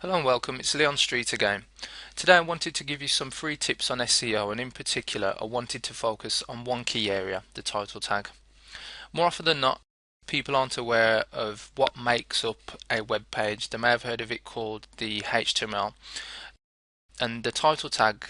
Hello and welcome, it's Leon Streete again. Today I wanted to give you some free tips on SEO, and in particular I wanted to focus on one key area, the title tag. More often than not, people aren't aware of what makes up a web page. They may have heard of it called the HTML, and the title tag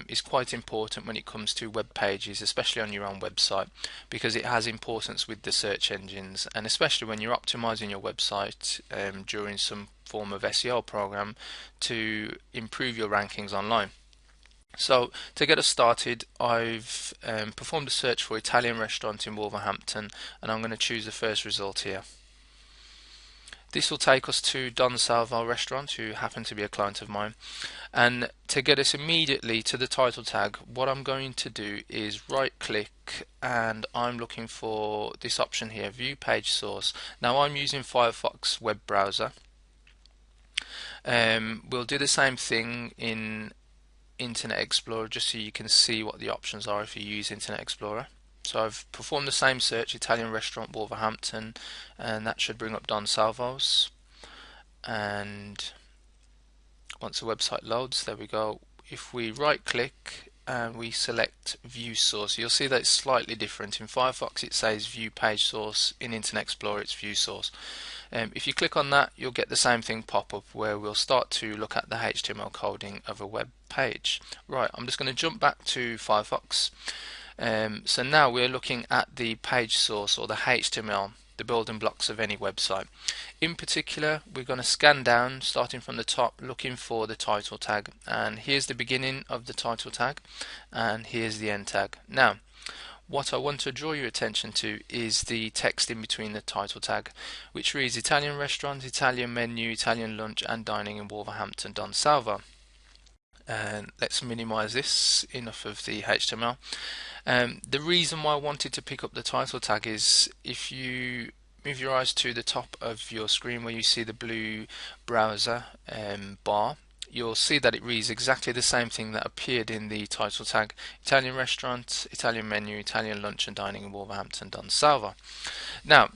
is quite important when it comes to web pages, especially on your own website, because it has importance with the search engines, and especially when you're optimizing your website during some form of SEO program to improve your rankings online. So to get us started, I've performed a search for Italian restaurant in Wolverhampton, and I'm going to choose the first result here. This will take us to Don Salvo restaurant, who happen to be a client of mine. And to get us immediately to the title tag, what I'm going to do is right click, and I'm looking for this option here, view page source. Now I'm using Firefox web browser. We'll do the same thing in Internet Explorer just so you can see what the options are if you use Internet Explorer. So I've performed the same search, Italian restaurant Wolverhampton, and that should bring up Don Salvo's. And once the website loads, there we go. If we right click and we select view source, you'll see that it's slightly different. In Firefox it says view page source, in Internet Explorer it's view source. If you click on that, you'll get the same thing pop up where we'll start to look at the HTML coding of a web page. Right, I'm just going to jump back to Firefox. So now we're looking at the page source, or the HTML, the building blocks of any website. In particular, we're going to scan down, starting from the top, looking for the title tag. And here's the beginning of the title tag, and here's the end tag. Now, what I want to draw your attention to is the text in between the title tag, which reads Italian restaurant, Italian menu, Italian lunch and dining in Wolverhampton, Don Salvo. And let's minimize this, enough of the HTML. The reason why I wanted to pick up the title tag is if you move your eyes to the top of your screen where you see the blue browser bar, you'll see that it reads exactly the same thing that appeared in the title tag: Italian restaurant, Italian menu, Italian lunch and dining in Wolverhampton, Don Salvo. Now,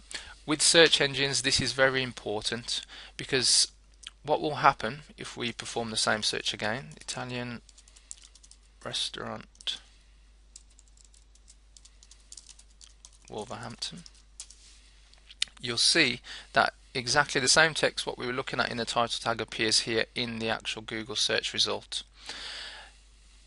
with search engines, this is very important, because what will happen if we perform the same search again, Italian restaurant Wolverhampton, you'll see that exactly the same text what we were looking at in the title tag appears here in the actual Google search result.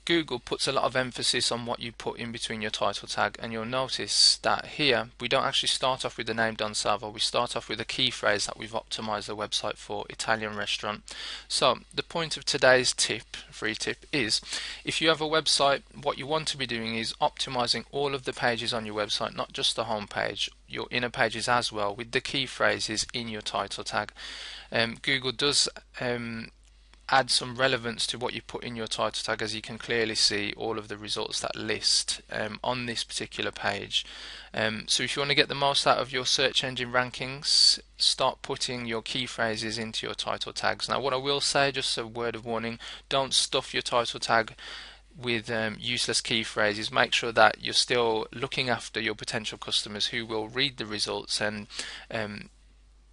Google puts a lot of emphasis on what you put in between your title tag, and you'll notice that here we don't actually start off with the name Don Salvo, we start off with a key phrase that we've optimized the website for, Italian restaurant. So the point of today's tip, free tip, is if you have a website, what you want to be doing is optimizing all of the pages on your website, not just the home page, your inner pages as well, with the key phrases in your title tag. Google does add some relevance to what you put in your title tag, as you can clearly see all of the results that list on this particular page. So if you want to get the most out of your search engine rankings, start putting your key phrases into your title tags. Now what I will say, just a word of warning, don't stuff your title tag with useless key phrases. Make sure that you're still looking after your potential customers who will read the results, and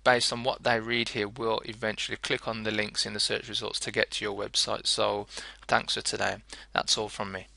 based on what they read here will eventually click on the links in the search results to get to your website. So thanks for today. That's all from me.